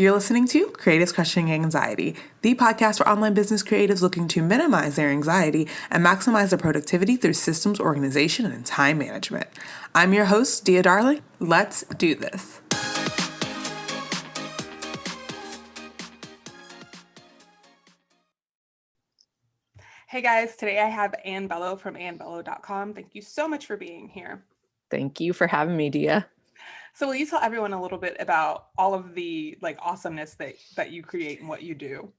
You're listening to Creatives Crushing Anxiety, the podcast for online business creatives looking to minimize their anxiety and maximize their productivity through systems organization and time management. I'm your host, Dia Darling. Let's do this. Hey guys, today I have Bellow from bellow.com. Thank you so much for being here. Thank you for having me, Dia. So will you tell everyone a little bit about all of the awesomeness that you create and what you do?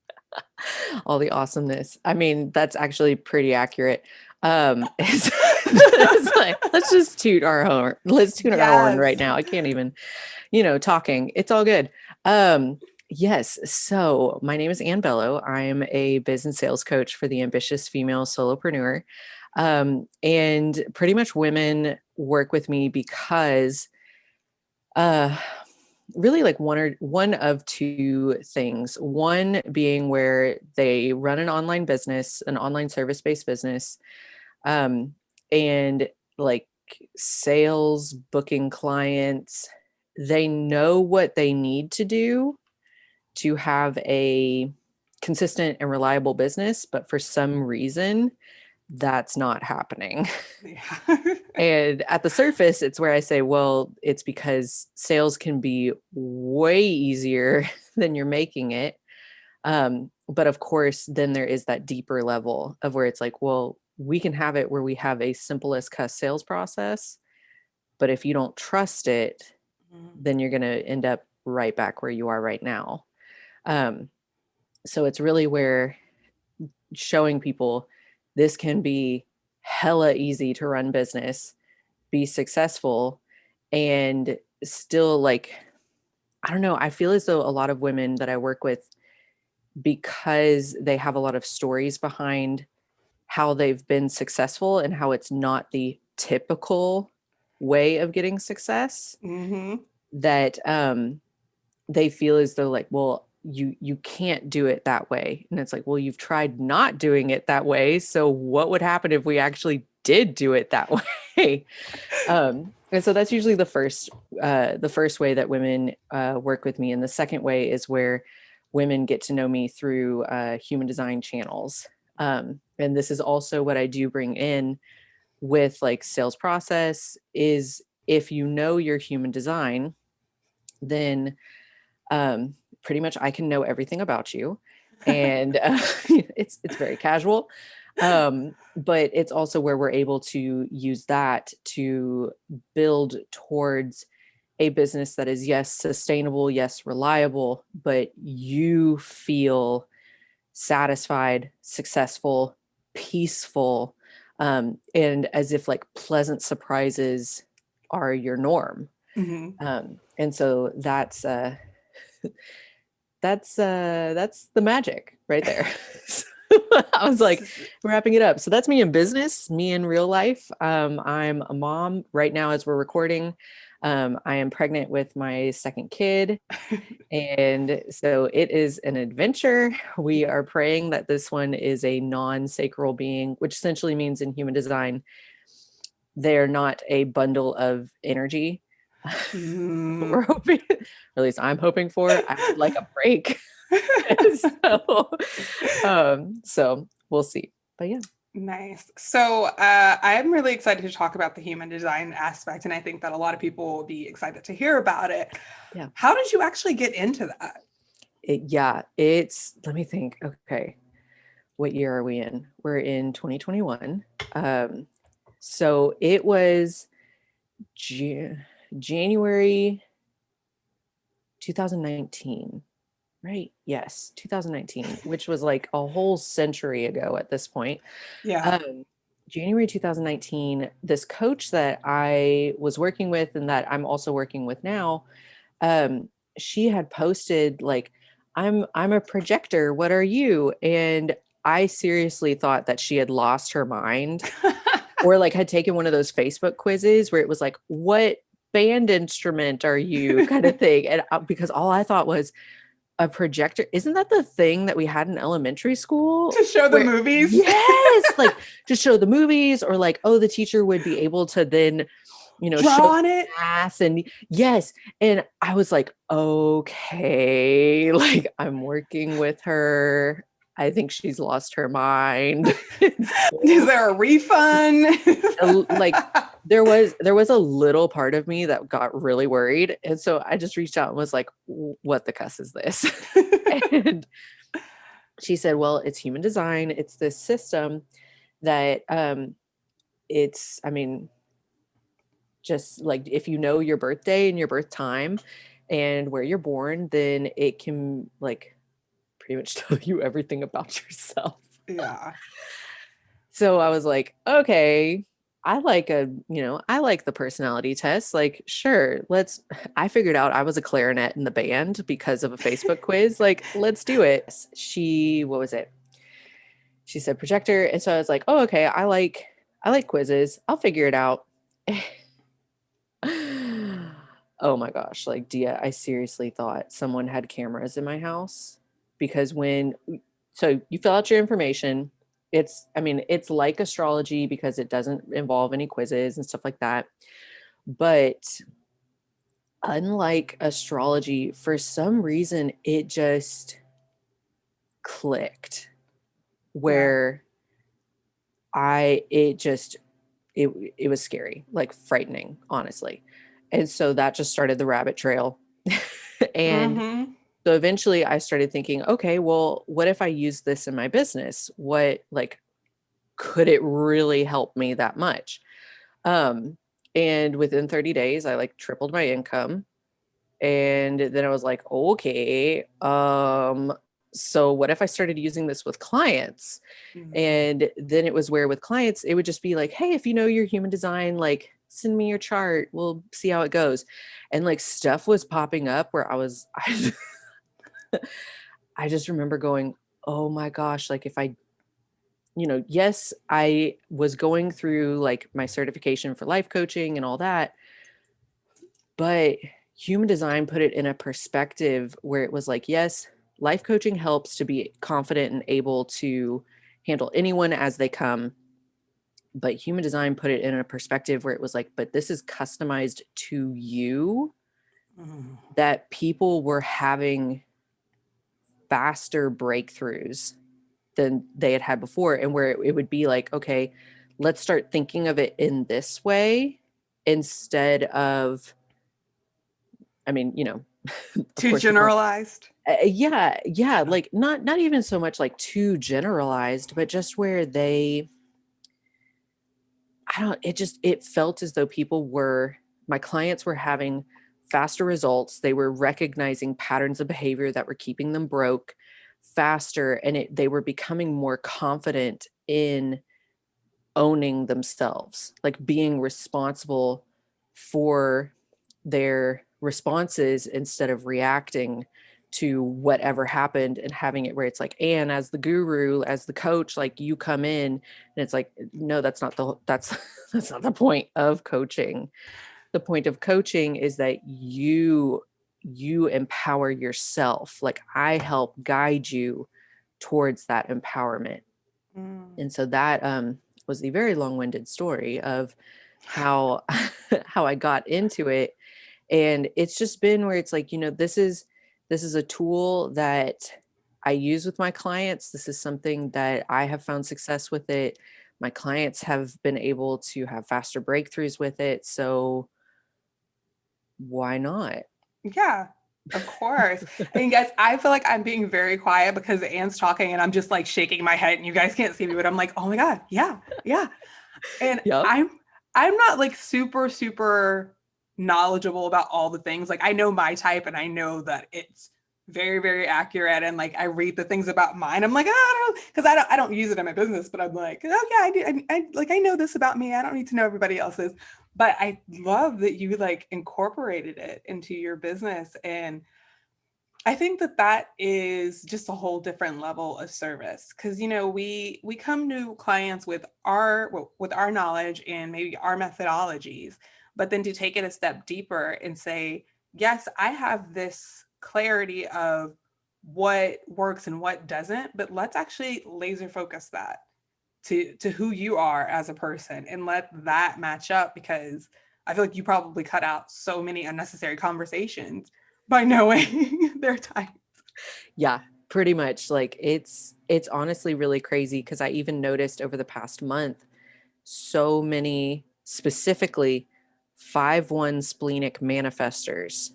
All the awesomeness. I mean, that's actually pretty accurate. It's like, let's just toot our horn. Let's toot our horn right now. I can't even, talking. It's all good. Yes. So my name is Ann Bellow. I'm a business sales coach for the ambitious female solopreneur. And pretty much women work with me because really like one of two things. One being where they run an online business, an online service-based business, and like sales, booking clients, they know what they need to do to have a consistent and reliable business, but for some reason, that's not happening. Yeah. And at the surface, it's where I say, well, it's because sales can be way easier than you're making it. But of course, then there is that deeper level of where it's like, well, we can have it where we have a simplest cuss sales process. But if you don't trust it, then you're going to end up right back where you are right now. So it's really where showing people this can be hella easy to run business, be successful, and still I don't know, I feel as though a lot of women that I work with, because they have a lot of stories behind how they've been successful and how it's not the typical way of getting success, that they feel as though well, you can't do it that way. And it's like, well, you've tried not doing it that way. So what would happen if we actually did do it that way? And so that's usually the first way that women work with me. And the second way is where women get to know me through human design channels. And this is also what I do bring in with sales process is if you know your human design, then pretty much I can know everything about you, and it's very casual. But it's also where we're able to use that to build towards a business that is, yes, sustainable, yes, reliable, but you feel satisfied, successful, peaceful, and as if pleasant surprises are your norm. And so that's the magic right there. I was wrapping it up. So that's me in business, me in real life. I'm a mom right now as we're recording. I am pregnant with my second kid. And so it is an adventure. We are praying that this one is a non-sacral being, which essentially means in human design, they're not a bundle of energy. We're hoping, or at least I'm hoping for. I would like a break. So we'll see. But yeah. Nice. So I'm really excited to talk about the human design aspect, and I think that a lot of people will be excited to hear about it. Yeah. How did you actually get into that? Let me think. Okay. What year are we in? We're in 2021. So it was January 2019, right? Yes, 2019, which was a whole century ago at this point. Yeah. January 2019, this coach that I was working with and that I'm also working with now, she had posted I'm a projector. What are you? And I seriously thought that she had lost her mind or had taken one of those Facebook quizzes where it was what band instrument are you kind of thing. And because all I thought was a projector. Isn't that the thing that we had in elementary school? To show the movies? Yes. To show the movies or the teacher would be able to then show draw on it. math and yes. And I was like, okay, like I'm working with her. I think she's lost her mind. Is there a refund? Like there was a little part of me that got really worried. And so I just reached out and was like, what the cuss is this? And she said, well, it's human design. It's this system that it's, I mean, just like if you know your birthday and your birth time and where you're born, then it can like pretty much tell you everything about yourself. Yeah. So I was like, okay, I like the personality test. Like, sure, I figured out I was a clarinet in the band because of a Facebook quiz. Like, let's do it. What was it? She said projector. And so I was like, oh, okay, I like quizzes. I'll figure it out. Oh my gosh, like Dia, I seriously thought someone had cameras in my house because so you fill out your information. It's like astrology because it doesn't involve any quizzes and stuff like that. But unlike astrology, for some reason, it just clicked where it just it was scary, like frightening, honestly. And so that just started the rabbit trail. And Mm-hmm. so eventually I started thinking, okay, well, what if I use this in my business? Could it really help me that much? And within 30 days, I like tripled my income. And then I was like, okay, so what if I started using this with clients? Mm-hmm. And then it was where with clients, it would just be like, hey, if you know your human design, like send me your chart. We'll see how it goes. And like stuff was popping up where I just remember going, oh my gosh, like if I, yes, I was going through like my certification for life coaching and all that, but human design put it in a perspective where it was like, yes, life coaching helps to be confident and able to handle anyone as they come. But human design put it in a perspective where it was like, but this is customized to you, Mm-hmm. that people were having faster breakthroughs than they had before. And where it would be like, okay, let's start thinking of it in this way instead of, of Too course, people, generalized. yeah, like not even so much like too generalized, but just where it felt as though my clients were having faster results. They were recognizing patterns of behavior that were keeping them broke faster, and they were becoming more confident in owning themselves, like being responsible for their responses instead of reacting to whatever happened and having it where it's like, and as the guru, as the coach, like you come in and it's like, no, that's that's not the point of coaching. The point of coaching is that you empower yourself. Like I help guide you towards that empowerment. Mm. And so that was the very long-winded story of how how I got into it. And it's just been where it's like, this is a tool that I use with my clients. This is something that I have found success with it. My clients have been able to have faster breakthroughs with it. So why not? Yeah, of course. And guys, I feel like I'm being very quiet because Anne's talking and I'm just like shaking my head and you guys can't see me, but I'm like, oh my God, yeah, yeah. And Yep. I'm not like super, super knowledgeable about all the things. Like I know my type and I know that it's very, very accurate. And like I read the things about mine. I'm like, oh, I don't know, because I don't use it in my business, but I'm like, oh yeah, I do. I know this about me. I don't need to know everybody else's. But I love that you like incorporated it into your business. And I think that that is just a whole different level of service because we come to clients with our knowledge and maybe our methodologies, but then to take it a step deeper and say, yes, I have this clarity of what works and what doesn't, but let's actually laser focus that to who you are as a person and let that match up because I feel like you probably cut out so many unnecessary conversations by knowing their type. Yeah, pretty much. Like it's honestly really crazy because I even noticed over the past month so many specifically 5-1 splenic manifestors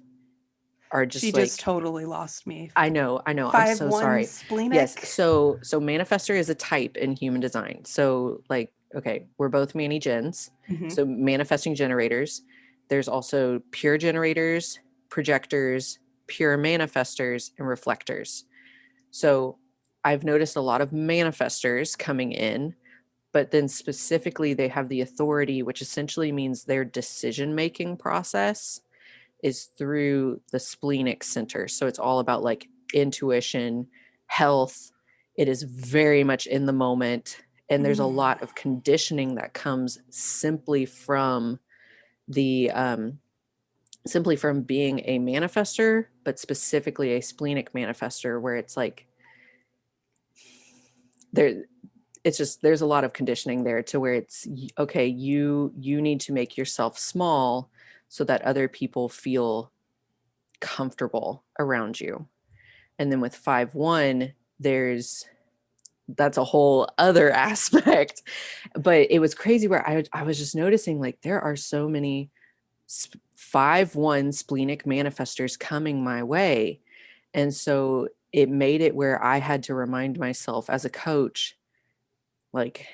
are She just just like, totally lost me. I know, I'm so 5-1 sorry. Yes, splenic. so manifestor is a type in human design. So like, okay, we're both Manny gens. Mhm. So manifesting generators. There's also pure generators, projectors, pure manifestors, and reflectors. So I've noticed a lot of manifestors coming in, but then specifically they have the authority, which essentially means their decision-making process is through the splenic center. So it's all about like intuition, health. It is very much in the moment. And there's a lot of conditioning that comes the simply from being a manifester, but specifically a splenic manifester, where it's like there it's just there's a lot of conditioning there to where it's okay, you need to make yourself small so that other people feel comfortable around you. And then with 5-1, that's a whole other aspect. But it was crazy where I was just noticing like there are so many 5-1 splenic manifestors coming my way. And so it made it where I had to remind myself as a coach, like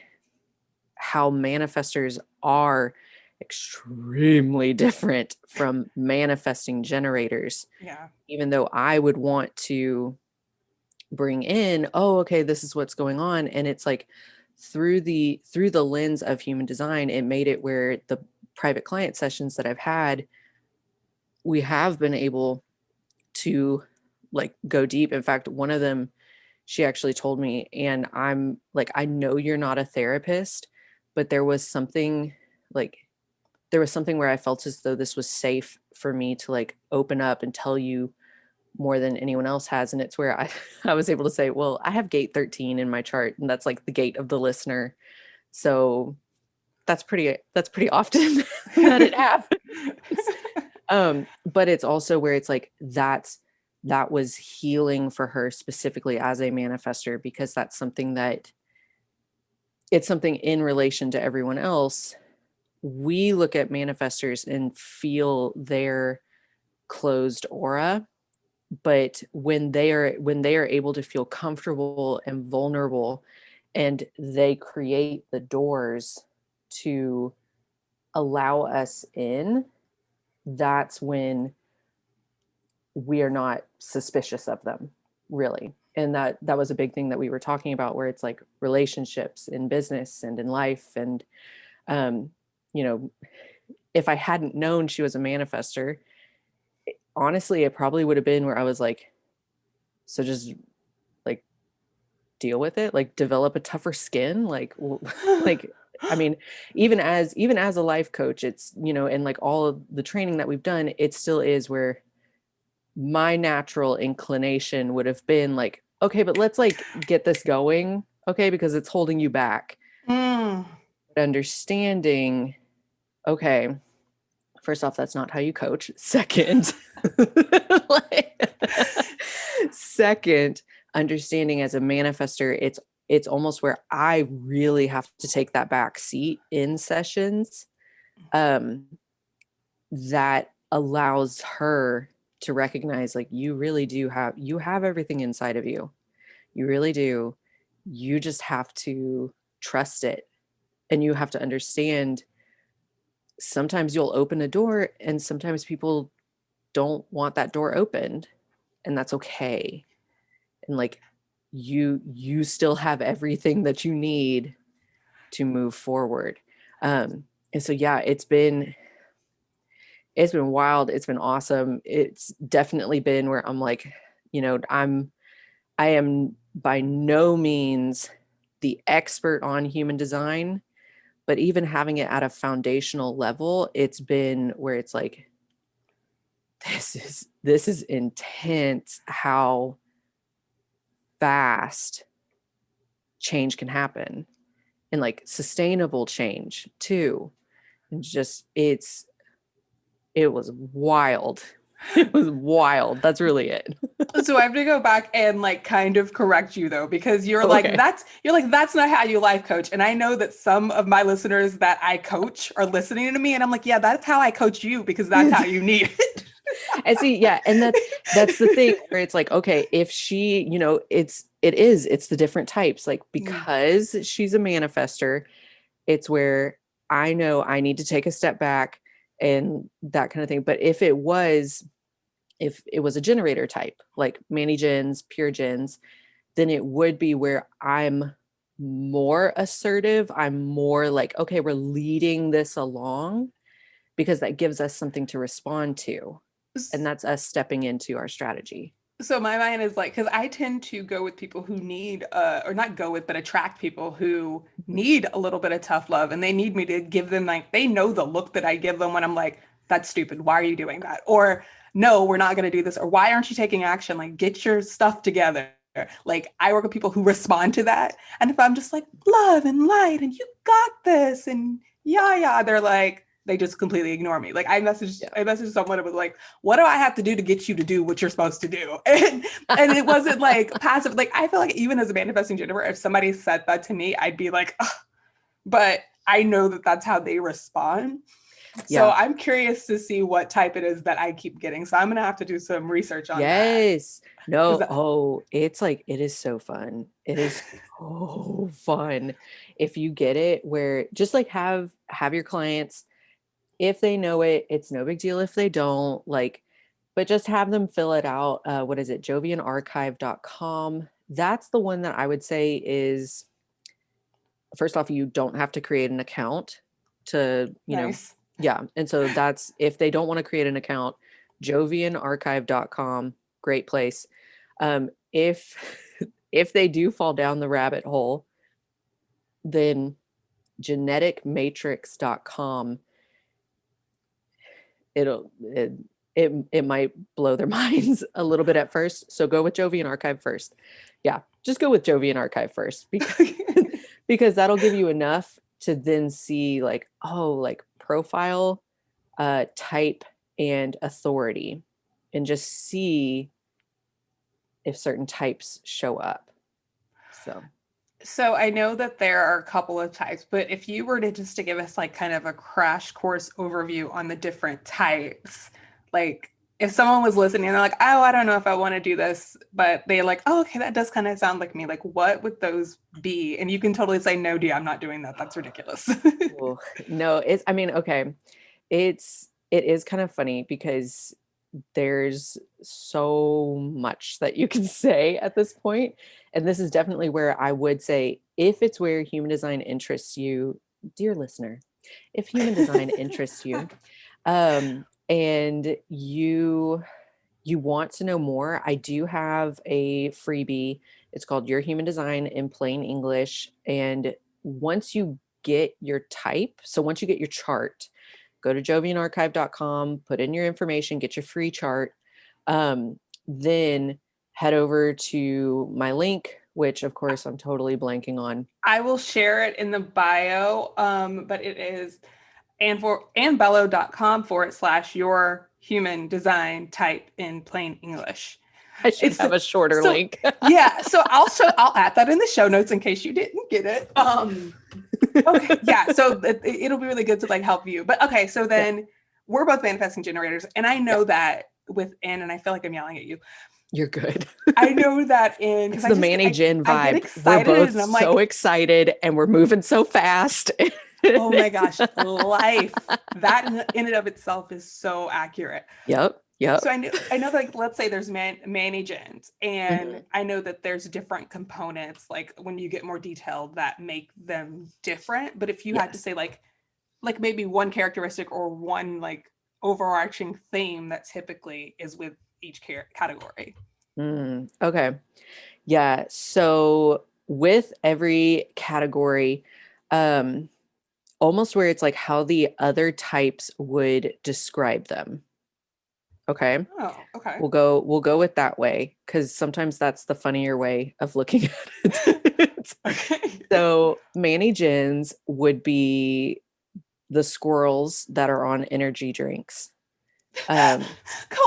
how manifestors are extremely different from manifesting generators. Yeah. Even though I would want to bring in, oh, okay, this is what's going on. And it's like through the lens of human design, it made it where the private client sessions that I've had, we have been able to like go deep. In fact, one of them, she actually told me, and I'm like, I know you're not a therapist, but like there was something where I felt as though this was safe for me to like open up and tell you more than anyone else has. And it's where I was able to say, well, I have gate 13 in my chart, and that's like the gate of the listener. So that's pretty often that it happens. But it's also where it's like that was healing for her specifically as a manifester, because that's something that it's something in relation to everyone else. We look at manifestors and feel their closed aura, but when they are able to feel comfortable and vulnerable, and they create the doors to allow us in, that's when we are not suspicious of them, really. And that was a big thing that we were talking about, where it's like relationships in business and in life. And um you know if I hadn't known she was a manifester, honestly, it probably would have been where I was like, so just like deal with it, like develop a tougher skin, like like I mean, even as a life coach, it's and like all of the training that we've done, it still is where my natural inclination would have been like, okay, but let's like get this going, okay, because it's holding you back. Mm. Understanding, okay, first off, that's not how you coach. Second, like, second, understanding as a manifester, it's almost where I really have to take that back seat in sessions, um, that allows her to recognize like you have everything inside of you. You really do. You just have to trust it, and you have to understand sometimes you'll open a door and sometimes people don't want that door opened, and that's okay. And like you still have everything that you need to move forward. And so yeah, it's been wild, it's been awesome. It's definitely been where I'm like, I am by no means the expert on human design, but even having it at a foundational level, it's been where it's like, this is intense how fast change can happen, and like sustainable change too. And just it was wild. It was wild. That's really it. So I have to go back and like kind of correct you though, because you're Okay. like, that's not how you life coach. And I know that some of my listeners that I coach are listening to me and I'm like, yeah, that's how I coach you because that's how you need it. And see, yeah, and that's the thing where it's like, okay, if she, it's the different types, like because she's a manifester, it's where I know I need to take a step back and that kind of thing. But if it was a generator type, like Manny Gens, Pure Gens, then it would be where I'm more assertive. I'm more like, okay, we're leading this along because that gives us something to respond to. And that's us stepping into our strategy. So my mind is like, because I tend to go with people who need, or not go with, but attract people who need a little bit of tough love, and they need me to give them like, they know the look that I give them when I'm like, that's stupid. Why are you doing that? Or no, we're not going to do this. Or why aren't you taking action? Like, get your stuff together. Like I work with people who respond to that. And if I'm just like love and light and you got this and yeah, they're like, they just completely ignore me. Like I messaged someone and was like, what do I have to do to get you to do what you're supposed to do? And it wasn't like passive. Like I feel like even as a manifesting generator, if somebody said that to me, I'd be like, ugh. But I know that that's how they respond. So I'm curious to see what type it is that I keep getting. So I'm going to have to do some research on that. Yes. No. It's like, it is so fun. It is so fun. If you get it where just like have your clients, if they know it, it's no big deal if they don't, like, but just have them fill it out. What is it? jovianarchive.com. That's the one that I would say is, first off, you don't have to create an account to, Nice. Yeah. And so that's, if they don't want to create an account, jovianarchive.com, great place. If they do fall down the rabbit hole, then geneticmatrix.com, it might blow their minds a little bit at first. So go with Jovian Archive first. Yeah, just go with Jovian Archive first because that'll give you enough to then see like, like profile, type, and authority, and just see if certain types show up. So I know that there are a couple of types, but if you were to just to give us like kind of a crash course overview on the different types, like if someone was listening and they're like, oh, I don't know if I want to do this, but they're like, oh, okay, that does kind of sound like me. Like, what would those be? And you can totally say, no, D, I'm not doing that. That's ridiculous. No, okay. It is kind of funny because there's so much that you can say at this point. And this is definitely where I would say, if it's where human design interests you, dear listener, if human design interests you, and you want to know more, I do have a freebie. It's called Your Human Design in Plain English. And once you get your type, so once you get your chart, go to jovianarchive.com, put in your information, get your free chart, then head over to my link, which of course I'm totally blanking on. I will share it in the bio, but it is Bellow.com/your human design type in plain English. I should have a shorter link. Yeah, so I'll add that in the show notes in case you didn't get it. Okay, yeah, so it'll be really good to like help you. But okay, so then we're both manifesting generators, and I know that within, and I feel like I'm yelling at you. You're good. I know that it's the Manny Gen vibe. We're both so excited and we're moving so fast. Oh my gosh, life. That in and of itself is so accurate. Yep. So I know that, like, let's say there's Manny Gens, and I know that there's different components, like when you get more detailed, that make them different. But if you had to say like maybe one characteristic or one like overarching theme that typically is with each category. Okay. Yeah. So with every category, almost where it's like how the other types would describe them. Okay. Oh, okay. We'll go with that way, because sometimes that's the funnier way of looking at it. Okay. So Manny Gens would be the squirrels that are on energy drinks. Hold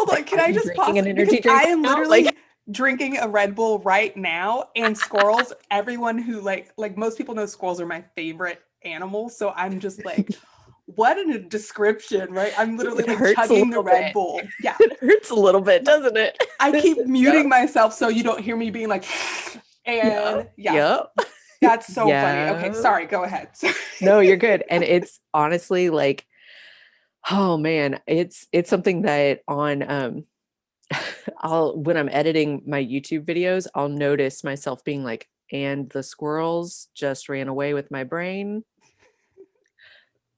on, like, can are I you just drinking pause? an Because energy I drink am now? literally Like, drinking a Red Bull right now, and squirrels, everyone who like most people know squirrels are my favorite animals. So I'm just like, what a description, right? I'm literally it like hurts a chugging the little Red bit. Bull. Yeah. It hurts a little bit, doesn't it? I keep muting Yep. myself so you don't hear me being like, and Yep. yeah, Yep. that's so funny. Okay, Yeah. sorry, go ahead. No, you're good. And it's honestly like, oh man, it's something that on I'll when I'm editing my YouTube videos, I'll notice myself being like, and the squirrels just ran away with my brain.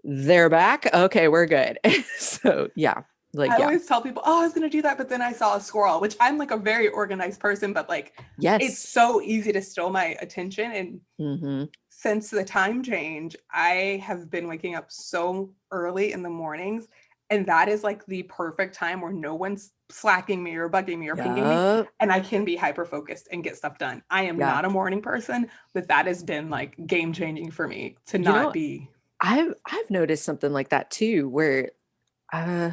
They're back. Okay, we're good. So yeah, like I yeah. always tell people, oh, I was gonna do that, but then I saw a squirrel, which I'm like a very organized person, but like it's Yes. so easy to steal my attention. And Mm-hmm. since the time change, I have been waking up so early in the mornings. And that is like the perfect time where no one's slacking me or bugging me or pinging me. Yep. And I can be hyper focused and get stuff done. I am Yeah. not a morning person, but that has been like game changing for me to You not know, be. I've noticed something like that too, where uh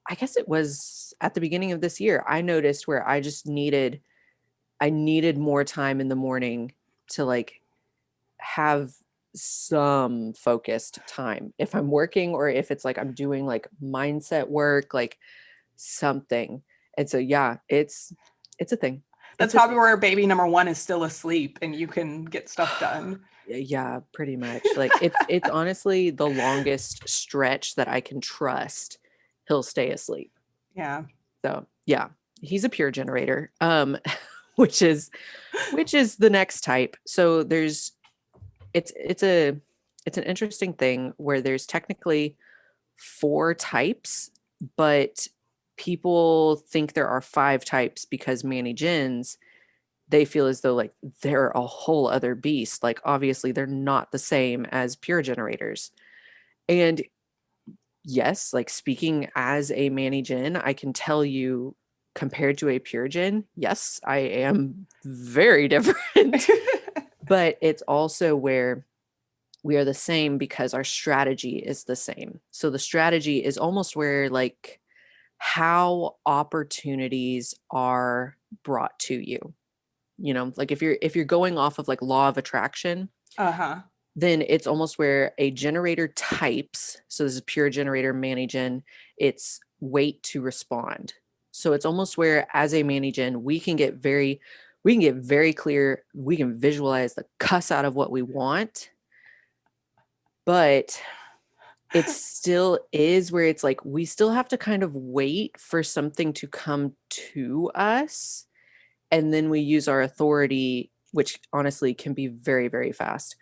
I guess it was at the beginning of this year, I noticed where I needed more time in the morning to like have some focused time. If I'm working or if it's like I'm doing like mindset work, like something. And so yeah, it's a thing. That's It's a probably thing. where baby number one is still asleep and you can get stuff done. Yeah, pretty much. Like it's honestly the longest stretch that I can trust he'll stay asleep. Yeah. So, yeah, he's a pure generator. Which is the next type. So there's it's a it's an interesting thing where there's technically 4 types, but people think there are 5 types because Manny Gens, they feel as though like they're a whole other beast. Like obviously they're not the same as pure generators. And yes, like speaking as a Manny Gen, I can tell you compared to a pure Gen, yes, I am very different. But it's also where we are the same because our strategy is the same. So the strategy is almost where like how opportunities are brought to you. You know, like if you're going off of like law of attraction, Uh-huh. then it's almost where a generator types. So this is pure generator Manigen. It's wait to respond. So it's almost where as a Manigen, we can get very clear. We can visualize the cuss out of what we want, but it still is where it's like we still have to kind of wait for something to come to us. And then we use our authority, which honestly can be very, very fast.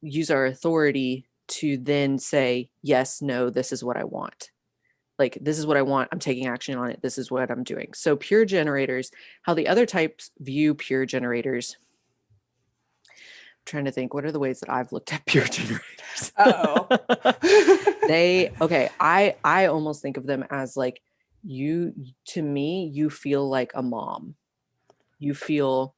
Use our authority to then say, yes, no, this is what I want. Like, this is what I want. I'm taking action on it. This is what I'm doing. So, pure generators, how the other types view pure generators. I'm trying to think, what are the ways that I've looked at pure generators? Uh-oh. I almost think of them as like to me, you feel like a mom. You feel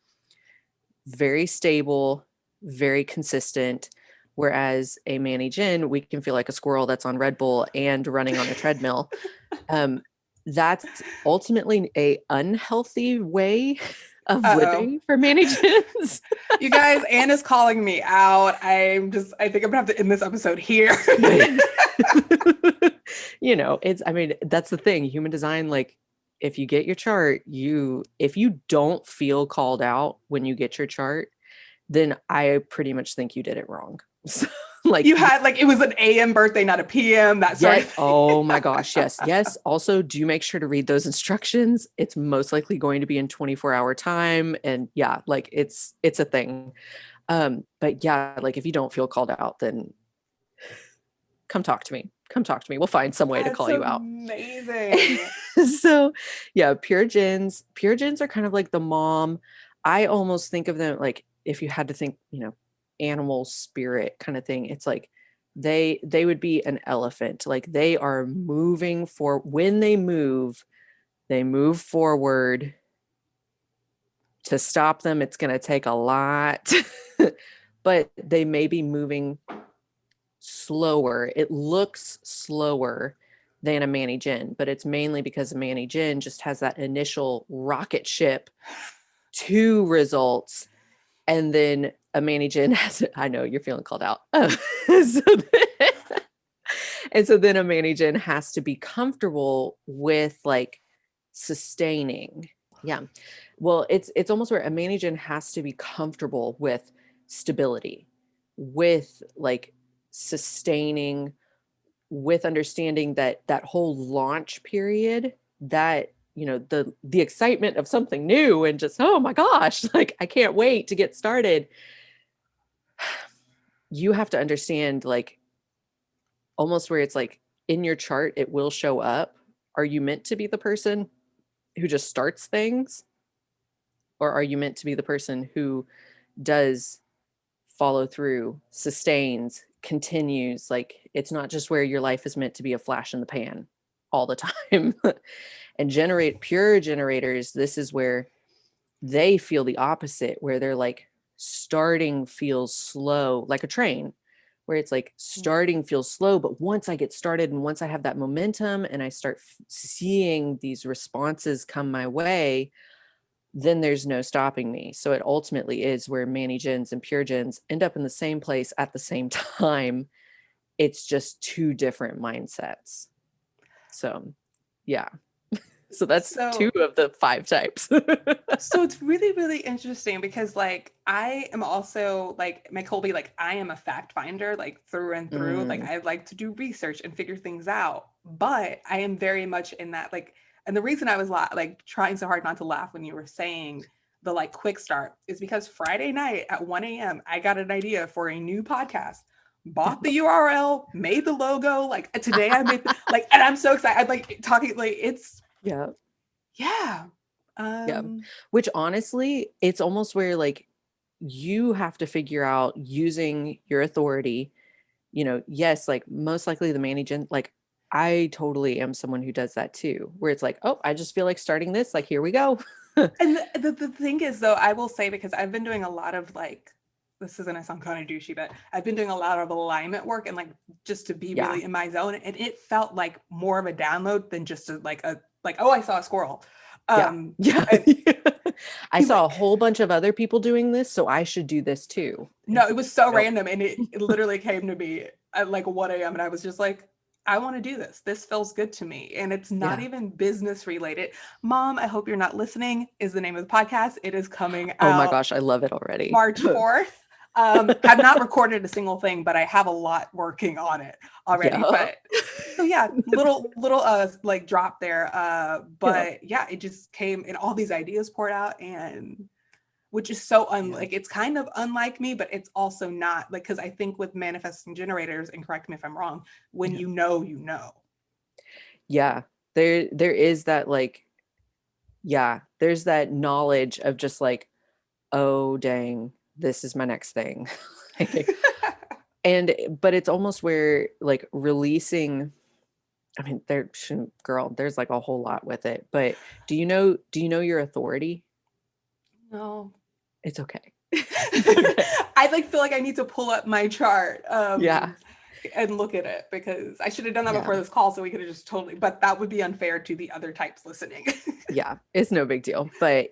very stable, very consistent. Whereas a Manny Gin, we can feel like a squirrel that's on Red Bull and running on a treadmill. That's ultimately a unhealthy way of Uh-oh. living for Manny Gins. You guys, Anna's calling me out. I think I'm gonna have to end this episode here. You know, I mean, that's the thing. Human design, like, if you get your chart, if you don't feel called out when you get your chart, then I pretty much think you did it wrong. So, like You had like it was an AM birthday, not a PM, that sort of thing. Oh my gosh, yes. Yes. Also, do make sure to read those instructions. It's most likely going to be in 24-hour time. And yeah, like it's a thing. But yeah, like if you don't feel called out, then come talk to me. Come talk to me. We'll find some way to That's call you out. amazing. So yeah, pure gens are kind of like the mom. I almost think of them like if you had to think, you know, animal spirit kind of thing. It's like they would be an elephant. Like they are moving for when they move forward. To stop them, it's going to take a lot. But they may be moving slower. It looks slower than a Manny Gen, but it's mainly because a Manny Gen just has that initial rocket ship to results. And then a Manny Gen has, I know you're feeling called out. So then a Manny Gen has to be comfortable with like sustaining. Yeah. Well, it's almost where a Manny Gen has to be comfortable with stability, with like sustaining, with understanding that that whole launch period, that the excitement of something new and just, oh my gosh, like I can't wait to get started. You have to understand, like, almost where it's like in your chart it will show up. Are you meant to be the person who just starts things, or are you meant to be the person who does follow through, sustains, continues? Like, it's not just where your life is meant to be a flash in the pan all the time. And pure generators, this is where they feel the opposite, where they're like, starting feels slow, like a train, where it's like starting feels slow, but once I get started and once I have that momentum and I start seeing these responses come my way, then there's no stopping me. So it ultimately is where Manny Gens and Pure Gens end up in the same place at the same time. It's just two different mindsets. So yeah. So that's two of the 5 types. So it's really, really interesting because like I am also like my Colby, like I am a fact finder, like through and through. Like I like to do research and figure things out. But I am very much in that, like, and the reason I was like trying so hard not to laugh when you were saying the like quick start is because Friday night at 1 a.m. I got an idea for a new podcast. Bought the URL, made the logo. Like today I made like, and I'm so excited. I'm like talking like it's yeah. Yeah. Yeah. Which honestly, it's almost where like you have to figure out using your authority, yes, like most likely the management, like I totally am someone who does that too, where it's like, oh, I just feel like starting this, like, here we go. And the thing is though, I will say, because I've been doing a lot of like, this is gonna sound kind of douchey, but I've been doing a lot of alignment work and like just to be really in my zone. And it felt like more of a download than just like, oh, I saw a squirrel. Yeah. I saw a whole bunch of other people doing this, so I should do this too. No, it was so random. And it literally came to me at like 1 a.m. and I was just like, I want to do this. This feels good to me. And it's not even business related. Mom, I hope you're not listening is the name of the podcast. It is coming out. Oh my gosh, I love it already. March 4th. I've not recorded a single thing, but I have a lot working on it already. Yeah. But so yeah, little like drop there. But yeah, it just came and all these ideas poured out, and which is so like it's kind of unlike me, but it's also not, like, because I think with manifesting generators, and correct me if I'm wrong, when you know. Yeah, there is that, like, there's that knowledge of just like, oh dang, this is my next thing. But it's almost where like releasing, I mean, there's like a whole lot with it, but do you know your authority? No. It's okay. I like feel like I need to pull up my chart and look at it, because I should have done that before this call, so we could have just but that would be unfair to the other types listening. Yeah, it's no big deal. But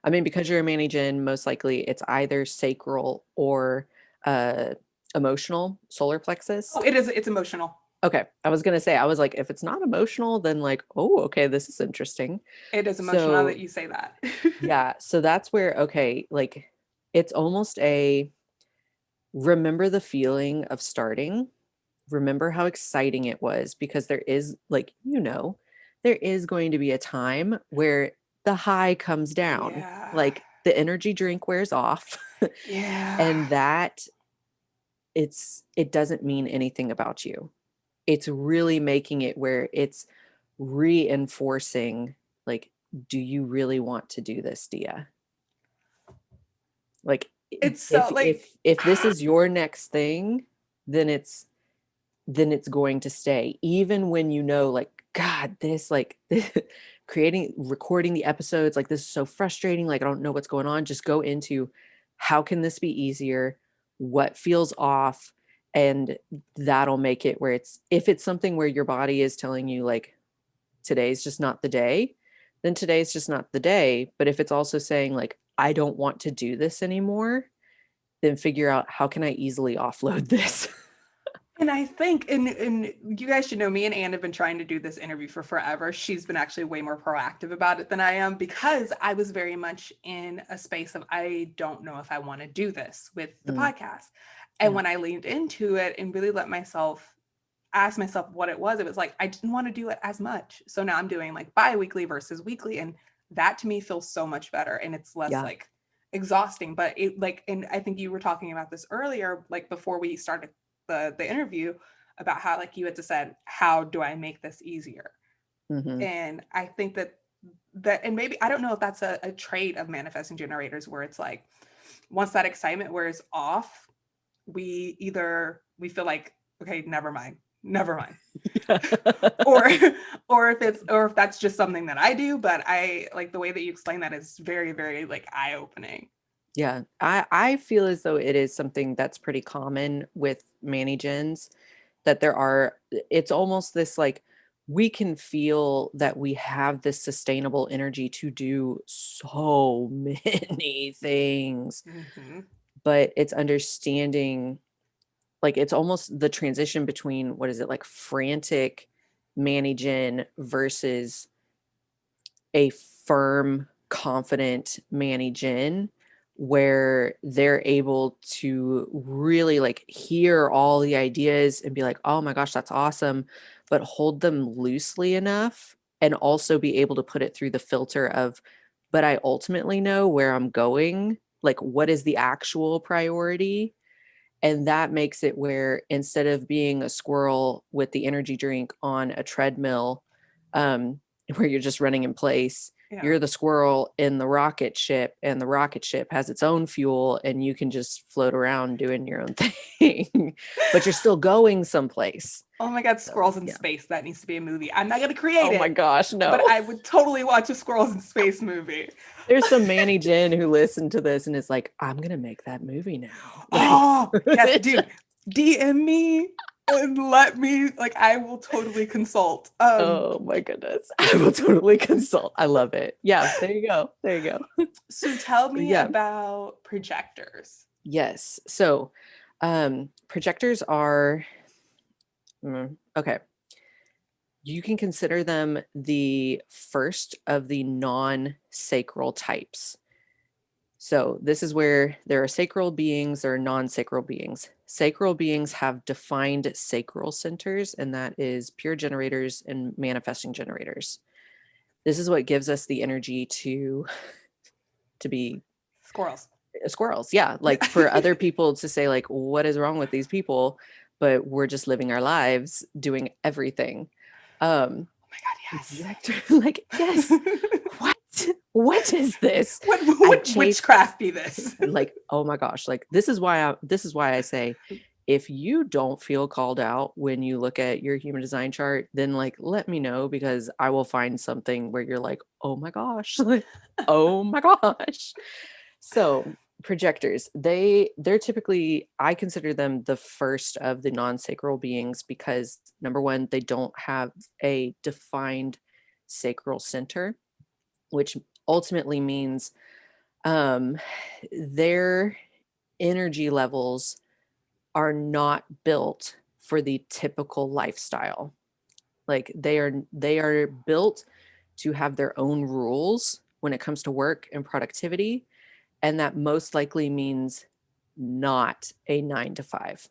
I mean, because you're a Manny-Gen, most likely it's either sacral or emotional, solar plexus. Oh, it's emotional. Okay. I was going to say, I was like, if it's not emotional, then like, oh, okay, this is interesting. It is emotional now that you say that. Yeah. So that's where, okay, like it's almost remember the feeling of starting. Remember how exciting it was, because there is like, there is going to be a time where the high comes down. Yeah. Like the energy drink wears off. Yeah. And that it doesn't mean anything about you. It's really making it where it's reinforcing, like, do you really want to do this, Dia? Like, it's so if this is your next thing, then it's going to stay, even when like, God, this recording the episodes, like, this is so frustrating, like I don't know what's going on. Just go into, how can this be easier? What feels off? And that'll make it where if it's something where your body is telling you like, today's just not the day, then today's just not the day. But if it's also saying like, I don't want to do this anymore, then figure out how can I easily offload this? And I think, and you guys should know, me and Anne have been trying to do this interview for forever. She's been actually way more proactive about it than I am, because I was very much in a space of, I don't know if I want to do this with the podcast. And when I leaned into it and really let myself ask myself what it was like, I didn't want to do it as much. So now I'm doing like bi-weekly versus weekly. And that to me feels so much better. And it's less like exhausting, but it like, and I think you were talking about this earlier, like before we started the interview, about how like you had to said, how do I make this easier? And I think that and maybe, I don't know if that's a trait of manifesting generators, where it's like, once that excitement wears off, we feel like, okay, never mind, or if that's just something that I do. But I like the way that you explain that is very, very like eye-opening. Yeah, I feel as though it is something that's pretty common with Manny-gens, that it's almost this like, we can feel that we have this sustainable energy to do so many things, but it's understanding, like, it's almost the transition between, what is it, like frantic Manny-gen versus a firm, confident Manny-gen, where they're able to really like hear all the ideas and be like, oh my gosh, that's awesome, but hold them loosely enough, and also be able to put it through the filter of, but I ultimately know where I'm going, like what is the actual priority. And that makes it where, instead of being a squirrel with the energy drink on a treadmill, where you're just running in place, you're the squirrel in the rocket ship, and the rocket ship has its own fuel, and you can just float around doing your own thing, but you're still going someplace. Oh my God, Squirrels in Space. That needs to be a movie. I'm not going to create it. Oh my gosh, no. But I would totally watch a Squirrels in Space movie. There's some Manny-gen who listened to this and is like, I'm going to make that movie now. Oh, yes, dude. DM me and let me, like, I will totally consult. Oh my goodness. I will totally consult. I love it. Yeah, there you go. There you go. So tell me about projectors. Yes. So projectors are, okay. You can consider them the first of the non-sacral types. So this is where there are sacral beings or non-sacral beings. Sacral beings have defined sacral centers, and that is pure generators and manifesting generators. This is what gives us the energy to be squirrels. Yeah. Like, for other people to say like, what is wrong with these people? But we're just living our lives doing everything. Oh my God, yes. Like, yes. What is this? What witchcraft be this? Like, oh my gosh, like this is why I say, if you don't feel called out when you look at your human design chart, then like let me know, because I will find something where you're like, oh my gosh, like, oh my gosh. So projectors, they're typically, I consider them the first of the non-sacral beings, because number one, they don't have a defined sacral center, which ultimately means their energy levels are not built for the typical lifestyle. Like, they are built to have their own rules when it comes to work and productivity, and that most likely means not a 9 to 5.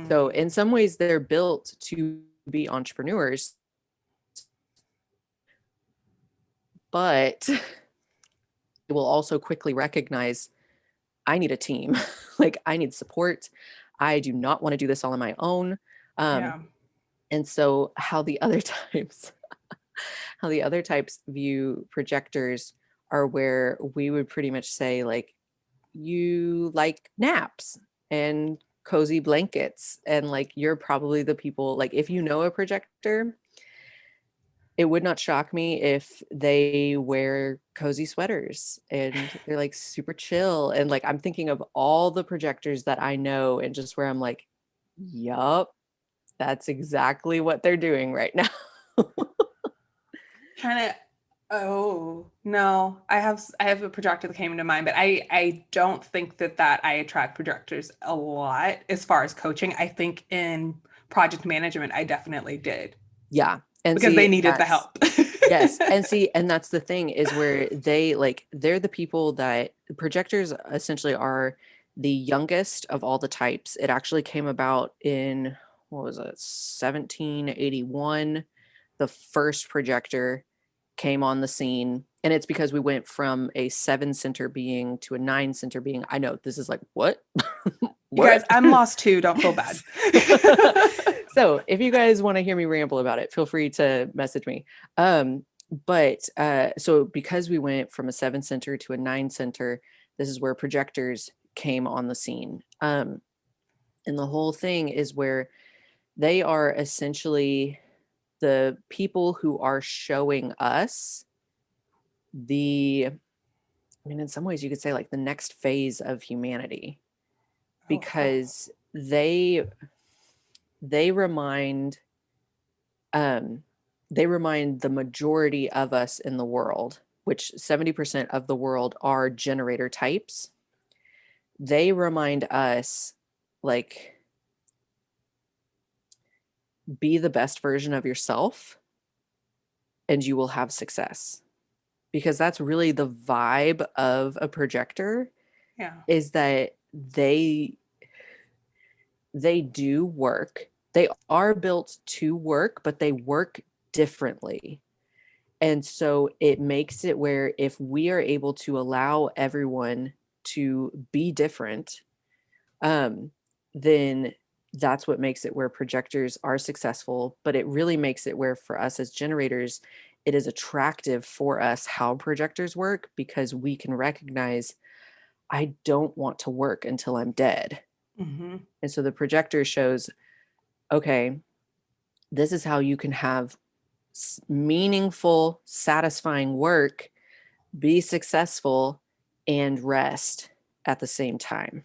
So in some ways they're built to be entrepreneurs, but they will also quickly recognize, I need a team. Like, I need support. I do not want to do this all on my own. And so how the other types view projectors are where we would pretty much say like, you like naps and cozy blankets, and like, you're probably the people, like, if you know a projector, it would not shock me if they wear cozy sweaters and they're like super chill. And like, I'm thinking of all the projectors that I know and just where I'm like, yup, that's exactly what they're doing right now. Trying to, oh no, I have a projector that came into mind, but I don't think that I attract projectors a lot as far as coaching. I think in project management I definitely did Yeah. And because they see, needed the help. yes. And see, and that's the thing is where they're the people that projectors essentially are the youngest of all the types. It actually came about in, what was it, 1781. The first projector came on the scene. And it's because we went from a 7 center being to a 9 center being. I know this is like, what? You guys, What? I'm lost too. Don't feel bad. So if you guys want to hear me ramble about it, feel free to message me. So because we went from a 7 center to a 9 center, this is where projectors came on the scene. And the whole thing is where they are essentially the people who are showing us in some ways you could say like the next phase of humanity, because they remind they remind the majority of us in the world, which 70% of the world are generator types. They remind us, like, be the best version of yourself and you will have success. Because that's really the vibe of a projector, Yeah. is that they do work. They are built to work, but they work differently. And so it makes it where if we are able to allow everyone to be different, then that's what makes it where projectors are successful. But it really makes it where for us as generators, it is attractive for us how projectors work, because we can recognize, I don't want to work until I'm dead. Mm-hmm. And so the projector shows, okay, this is how you can have meaningful, satisfying work, be successful, and rest at the same time.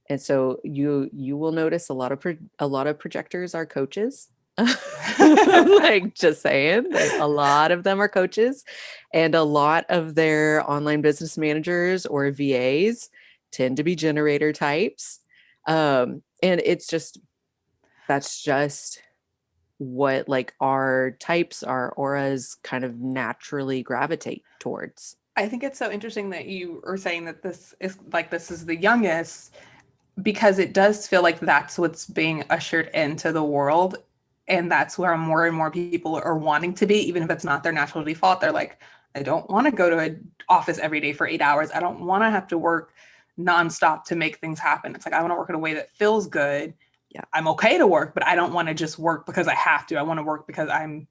And so you will notice a lot of projectors are coaches. Like, just saying that a lot of them are coaches, and a lot of their online business managers or VAs tend to be generator types. And that's just what like our types, our auras kind of naturally gravitate towards. I think it's so interesting that you are saying that this is the youngest, because it does feel like that's what's being ushered into the world. And that's where more and more people are wanting to be, even if it's not their natural default. They're like, I don't want to go to an office every day for 8 hours. I don't want to have to work nonstop to make things happen. It's like, I want to work in a way that feels good. Yeah. I'm okay to work, but I don't want to just work because I have to. I want to work because I'm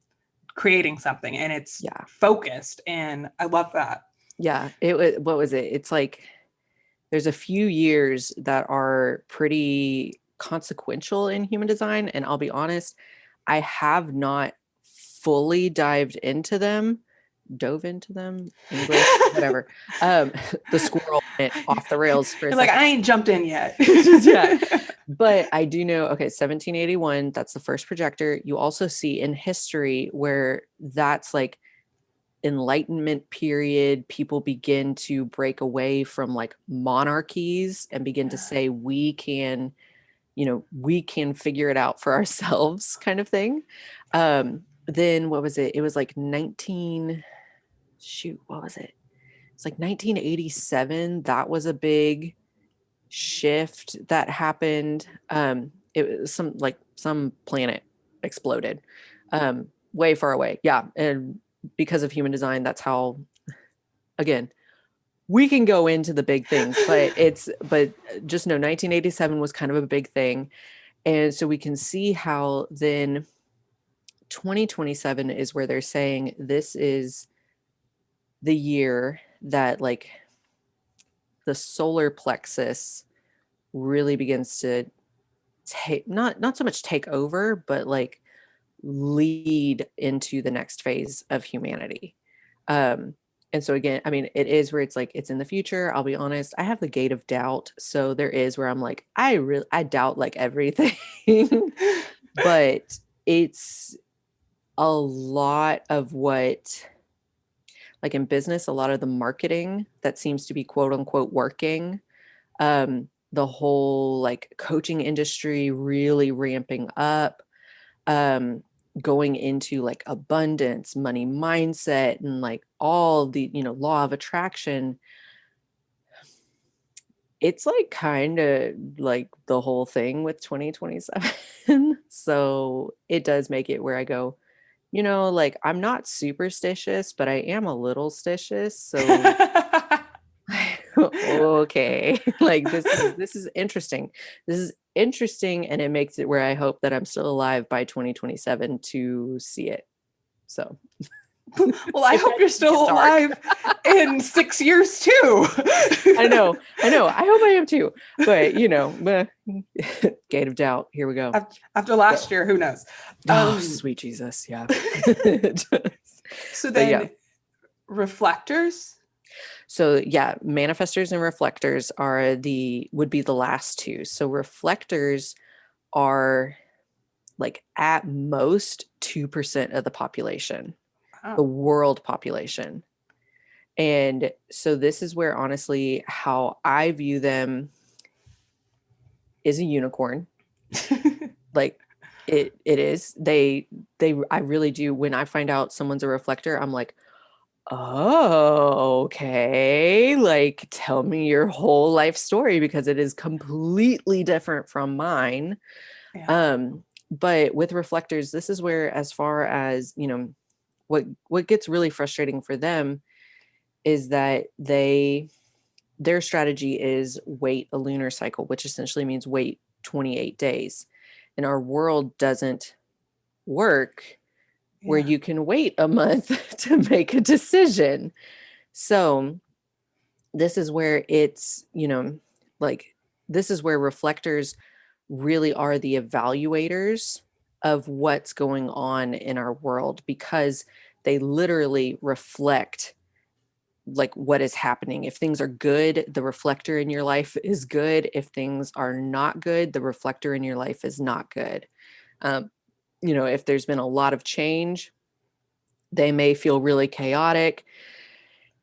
creating something and it's focused. And I love that. Yeah. What was it? It's like, there's a few years that are pretty consequential in human design. And I'll be honest, I have not fully dove into them, English, whatever. The squirrel went off the rails for a second. Like, I ain't jumped in yet. Yeah. But I do know, okay, 1781, that's the first projector. You also see in history where that's like Enlightenment period, people begin to break away from like monarchies and begin to say, we can figure it out for ourselves, kind of thing. Then what was it? It was like what was it? It's like 1987. That was a big shift that happened. It was some planet exploded way far away. Yeah. And because of human design, that's how, again, we can go into the big things, but just know 1987 was kind of a big thing. And so we can see how then 2027 is where they're saying this is the year that like the solar plexus really begins to take, not so much take over, but like lead into the next phase of humanity. And so again, I mean, it is where it's like, it's in the future. I'll be honest. I have the gate of doubt. So there is where I'm like, I doubt like everything, but it's a lot of what, like in business, a lot of the marketing that seems to be quote unquote working. The whole like coaching industry really ramping up, going into like abundance, money mindset, and like all the, law of attraction. It's like kind of like the whole thing with 2027. So it does make it where I go, like I'm not superstitious, but I am a little stitious. So okay, like this is interesting. This is interesting, and it makes it where I hope that I'm still alive by 2027 to see it. So well, I hope you're still alive in 6 years too. I know. I hope I am too. But gate of doubt. Here we go. After last year, who knows? Sweet Jesus, yeah. So then, reflectors. So yeah, manifestors and reflectors would be the last two. So reflectors are like at most 2% of the population, the world population. And so this is where honestly how I view them is a unicorn. Like it is. I really do. When I find out someone's a reflector, I'm like, oh, okay. Like, tell me your whole life story because it is completely different from mine. Yeah. But with reflectors, this is where, as far as, what gets really frustrating for them is that their strategy is wait a lunar cycle, which essentially means wait 28 days. And our world doesn't work where you can wait a month to make a decision. So this is where it's, this is where reflectors really are the evaluators of what's going on in our world, because they literally reflect like what is happening. If things are good, the reflector in your life is good. If things are not good, the reflector in your life is not good. If there's been a lot of change, they may feel really chaotic.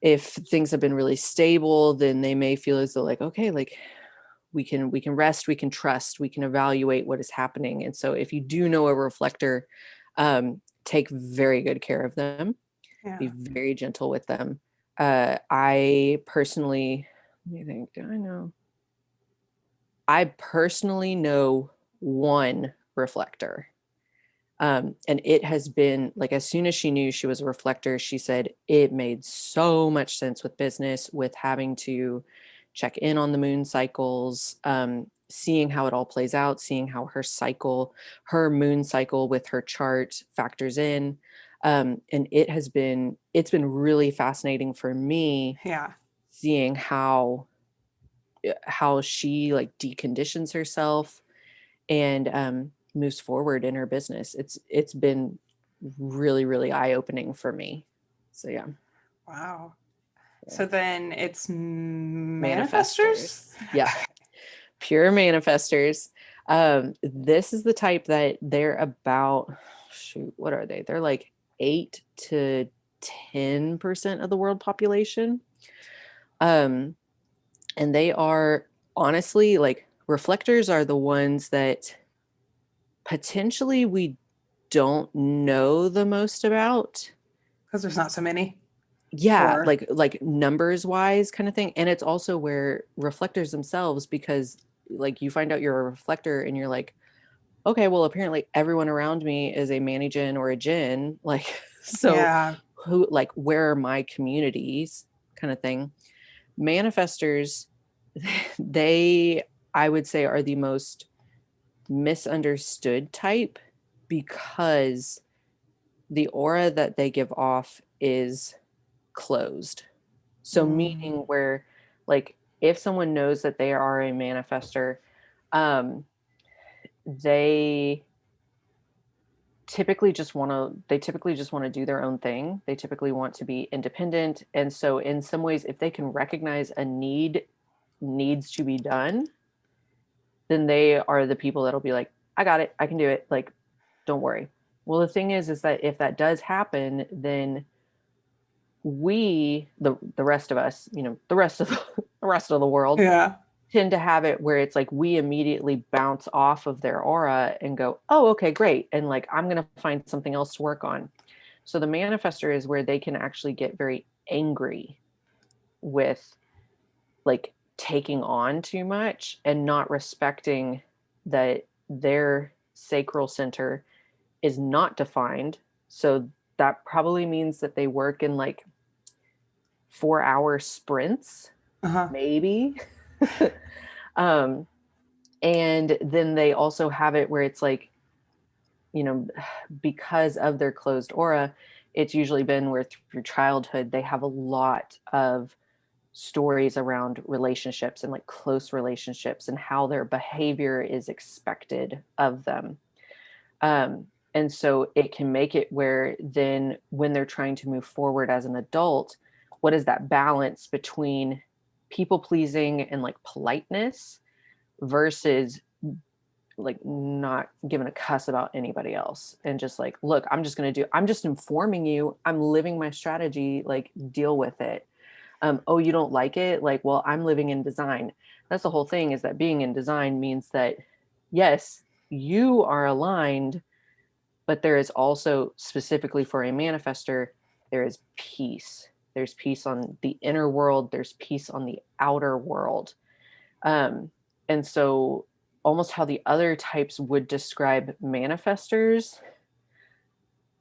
If things have been really stable, then they may feel as though like, okay, like we can rest, we can trust, we can evaluate what is happening. And so if you do know a reflector, take very good care of them. Be very gentle with them. I personally, let me think, do I know? I personally know one reflector. And it has been like, as soon as she knew she was a reflector, she said it made so much sense with business, with having to check in on the moon cycles, seeing how it all plays out, seeing how her moon cycle with her chart factors in. And it's been really fascinating for me, seeing how she like deconditions herself and moves forward in her business. It's been really, really eye-opening for me. So yeah. Wow. So then it's manifestors? Yeah. Pure manifestors. This is the type that they're about, what are they? They're like 8 to 10% of the world population. And they are honestly like, reflectors are the ones that potentially we don't know the most about. Because there's not so many. Yeah, like numbers wise kind of thing. And it's also where reflectors themselves, because like you find out you're a reflector and you're like, okay, well, apparently everyone around me is a mani-gen or a gen. Like, so who, like, where are my communities kind of thing? Manifestors, I would say, are the most misunderstood type, because the aura that they give off is closed. So meaning where, like, if someone knows that they are a manifestor, they typically just want to do their own thing. They typically want to be independent. And so in some ways, if they can recognize a need needs to be done, then they are the people that'll be like, I got it, I can do it. Like, don't worry. Well, the thing is that if that does happen, then we, the rest of us, the rest of the rest of the world, Yeah. tend to have it where it's like we immediately bounce off of their aura and go, oh, okay, great. And like, I'm going to find something else to work on. So the manifester is where they can actually get very angry with like taking on too much and not respecting that their sacral center is not defined. So that probably means that they work in like 4-hour sprints, Uh-huh. maybe. And then they also have it where it's like, because of their closed aura, it's usually been where through childhood, they have a lot of stories around relationships and like close relationships and how their behavior is expected of them. And so it can make it where then when they're trying to move forward as an adult, what is that balance between people pleasing and like politeness versus like not giving a cuss about anybody else and just like, look, I'm just informing you, I'm living my strategy, like deal with it. Oh, you don't like it? Like, well, I'm living in design. That's the whole thing, is that being in design means that, yes, you are aligned, but there is also, specifically for a manifester, there is peace. There's peace on the inner world. There's peace on the outer world. And so almost how the other types would describe manifestors,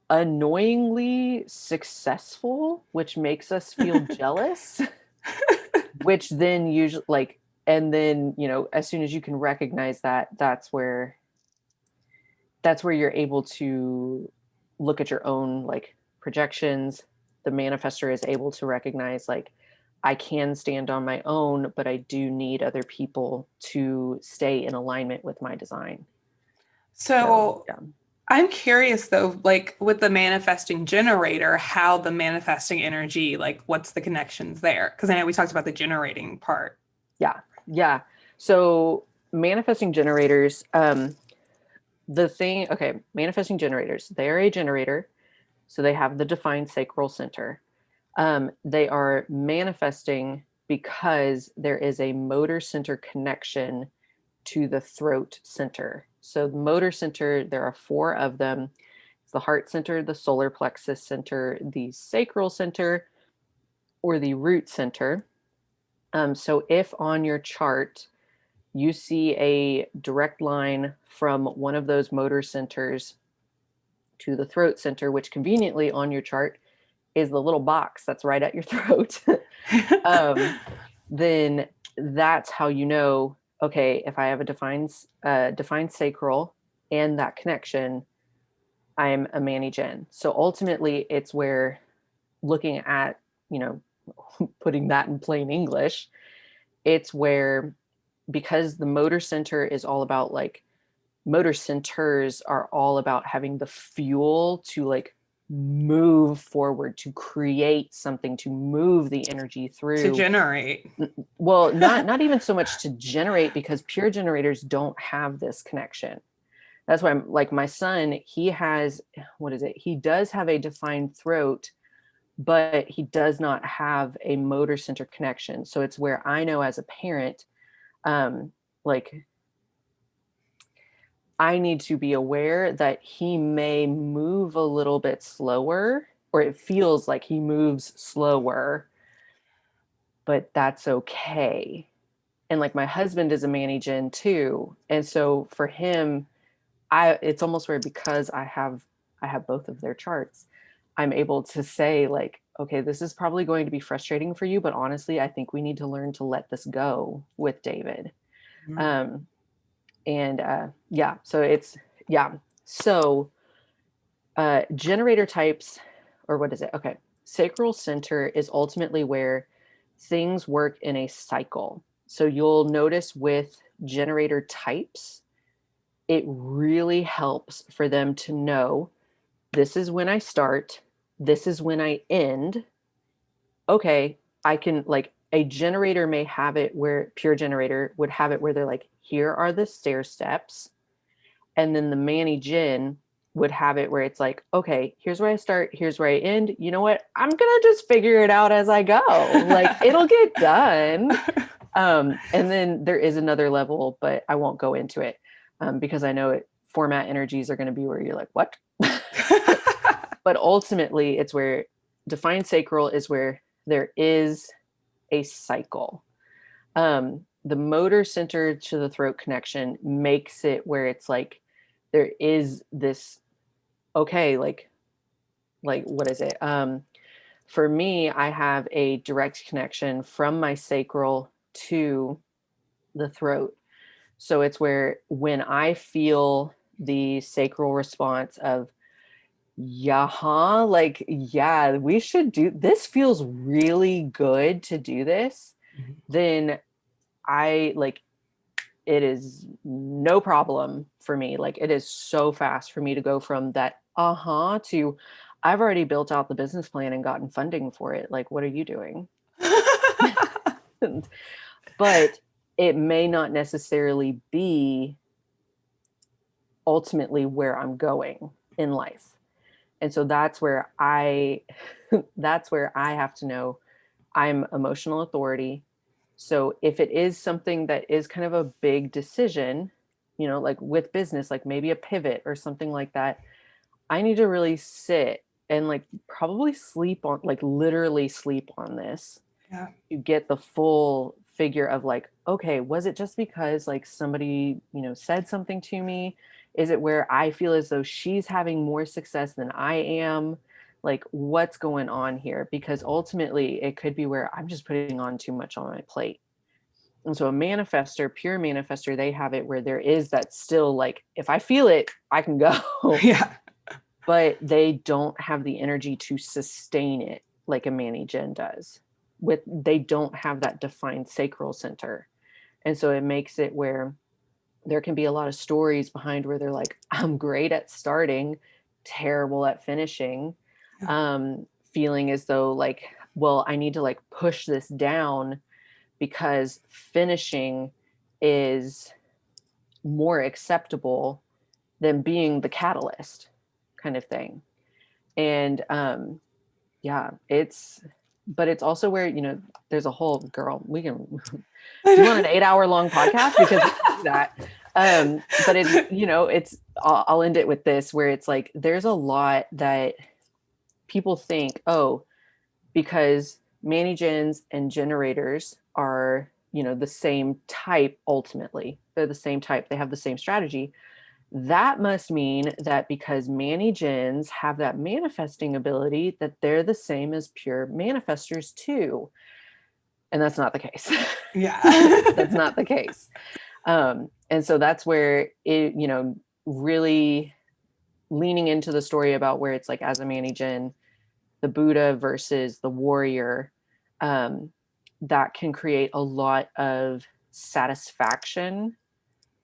annoyingly successful, which makes us feel jealous, which then usually like, and then, as soon as you can recognize that, that's where you're able to look at your own like projections. The manifestor is able to recognize like, I can stand on my own, but I do need other people to stay in alignment with my design. So Yeah. I'm curious though, like with the manifesting generator, how the manifesting energy, like what's the connections there? Because I know we talked about the generating part. Yeah. So manifesting generators, manifesting generators, they're a generator. So they have the defined sacral center. They are manifesting because there is a motor center connection to the throat center. So the motor center, there are 4 of them. It's the heart center, the solar plexus center, the sacral center, or the root center. So if on your chart you see a direct line from one of those motor centers to the throat center, which conveniently on your chart is the little box that's right at your throat, then that's how you know, okay, if I have a defined sacral and that connection, I'm a Manny-Gen. So ultimately it's where looking at, putting that in plain English, it's where, because the motor center is all about like, motor centers are all about having the fuel to like move forward, to create something, to move the energy through, to generate. Well, not even so much to generate, because pure generators don't have this connection. That's why I'm like, my son, he has, he does have a defined throat, but he does not have a motor center connection. So it's where I know as a parent, like I need to be aware that he may move a little bit slower, or it feels like he moves slower, but that's okay. And like my husband is a Manny-Gen too. And so for him, it's almost where, because I have both of their charts, I'm able to say like, okay, this is probably going to be frustrating for you, but honestly, I think we need to learn to let this go with David. Mm-hmm. So generator types, or what is it? Okay. Sacral center is ultimately where things work in a cycle. So you'll notice with generator types, it really helps for them to know this is when I start, this is when I end. Okay, I can, like, a generator may have it where, pure generator would have it where they're like, here are the stair steps. And then the Manny Gen would have it where it's like, okay, here's where I start, here's where I end. You know what? I'm gonna just figure it out as I go. Like, it'll get done. And then there is another level, but I won't go into it because I know format energies are going to be where you're like, what? But ultimately, it's where defined sacral is where there is a cycle. The motor center to the throat connection makes it where it's like there is this, okay, like what is it? For me, I have a direct connection from my sacral to the throat. So it's where when I feel the sacral response of, like, yeah, we should do this, feels really good to do this, then I like, it is no problem for me. Like, it is so fast for me to go from that to I've already built out the business plan and gotten funding for it. Like, what are you doing? But it may not necessarily be ultimately where I'm going in life. And so that's where I have to know I'm emotional authority. So if it is something that is kind of a big decision, you know, like with business, like maybe a pivot or something like that, I need to really sit and like probably sleep on, like literally sleep on this. Yeah. You get the full figure of like, okay, was it just because like somebody, you know, said something to me? Is it where I feel as though she's having more success than I am? Like, what's going on here? Because ultimately it could be where I'm just putting on too much on my plate. And so a manifester, pure manifester, they have it where there is that still like, if I feel it, I can go. Yeah. But they don't have the energy to sustain it like a Manny Gen does. They don't have that defined sacral center. And so it makes it where there can be a lot of stories behind where they're like, I'm great at starting, terrible at finishing, feeling as though like, well, I need to like push this down because finishing is more acceptable than being the catalyst kind of thing. And but it's also where, you know, there's a whole we can do you want an 8-hour long podcast because we can do that. But it's, you know, I'll end it with this where it's like there's a lot that people think, oh, because Manny Gens and generators are, you know, the same type. Ultimately they're the same type, they have the same strategy. That must mean that because Manny Gens have that manifesting ability, that they're the same as pure manifestors too. And that's not the case. Yeah. That's not the case. And so that's where it, you know, really leaning into the story about where it's like, as a Manny Gen, the Buddha versus the warrior, that can create a lot of satisfaction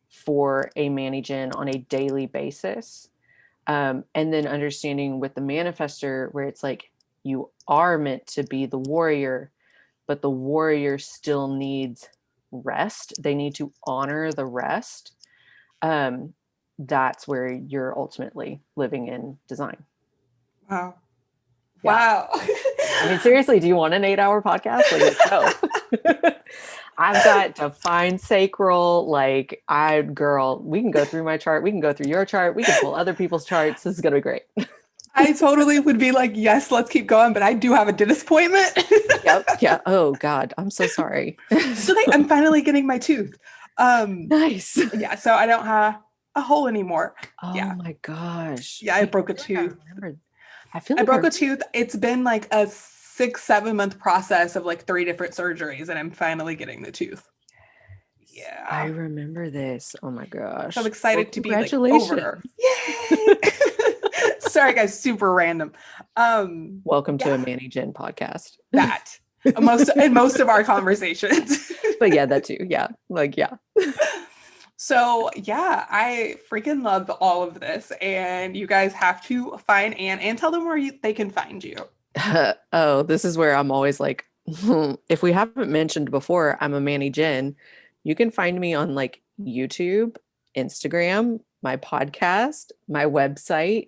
for a Manny Gen on a daily basis. And then understanding with the manifester where it's like, you are meant to be the warrior, but the warrior still needs rest. They need to honor the rest. That's where you're ultimately living in design. Wow. Yeah. Wow. I mean, seriously, do you want an 8-hour podcast? Like, let's go. I've got defined sacral, like we can go through my chart. We can go through your chart. We can pull other people's charts. This is going to be great. I totally would be like, yes, let's keep going. But I do have a dentist appointment. Yep. Yeah. Oh God. I'm so sorry. So I'm finally getting my tooth. Nice. Yeah. So I don't have a hole anymore. Oh yeah. my gosh. Yeah. I broke a tooth. I broke a tooth. It's been like a 6-7 month process of like 3 different surgeries, and I'm finally getting the tooth. Yeah. I remember this. Oh my gosh. So I'm excited to be like congratulations. over. Yay! Sorry guys, super random. Welcome to a Manny Gen podcast. That most of our conversations. But yeah, that too. Yeah. Like, yeah. So yeah, I freaking love all of this, and you guys have to find Anne and tell them where they can find you. Oh, this is where I'm always like, if we haven't mentioned before, I'm a Manny Jen. You can find me on like YouTube, Instagram, my podcast, my website.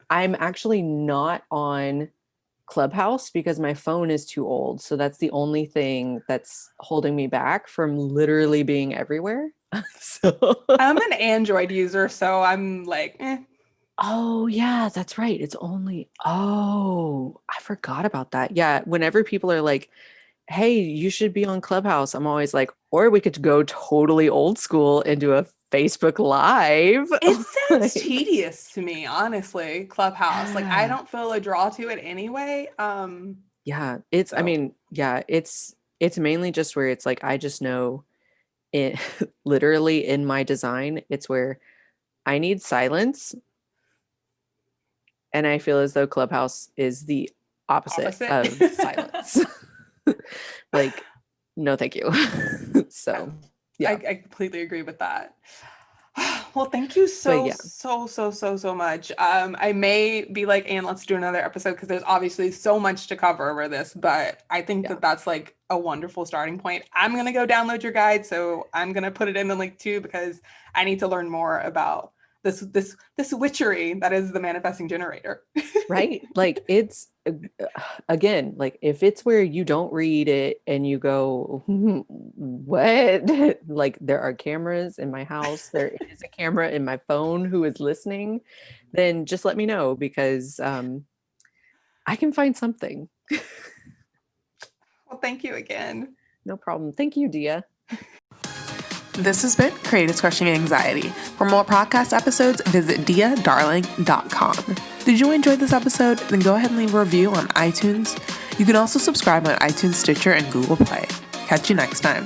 I'm actually not on Clubhouse because my phone is too old. So that's the only thing that's holding me back from literally being everywhere. So I'm an Android user, so I'm like, oh, yeah, that's right. It's only, oh, I forgot about that. Yeah, whenever people are like, hey, you should be on Clubhouse, I'm always like, or we could go totally old school and do a Facebook Live. It sounds Like, tedious to me, honestly, Clubhouse. Like I yeah. don't feel a draw to it anyway. Yeah, it's, I So mean, yeah, it's mainly just where it's like, I just know it literally in my design, it's where I need silence. And I feel as though Clubhouse is the opposite opposite. of silence. Like, no, thank you. So, yeah. I completely agree with that. Well, thank you But yeah, so much. I may be like, Anne, let's do another episode because there's obviously so much to cover over this, but I think yeah. that that's like a wonderful starting point. I'm going to go download your guide. So I'm going to put it in the link too, because I need to learn more about this witchery that is the manifesting generator. Right. Like it's again, like if it's where you don't read it and you go, what? Like there are cameras in my house, there is a camera in my phone who is listening, then just let me know because I can find something. Well, thank you again. No problem. Thank you, Dia. This has been Creatives Crushing Anxiety. For more podcast episodes, visit diadarling.com. Did you enjoy this episode? Then go ahead and leave a review on iTunes. You can also subscribe on iTunes, Stitcher, and Google Play. Catch you next time.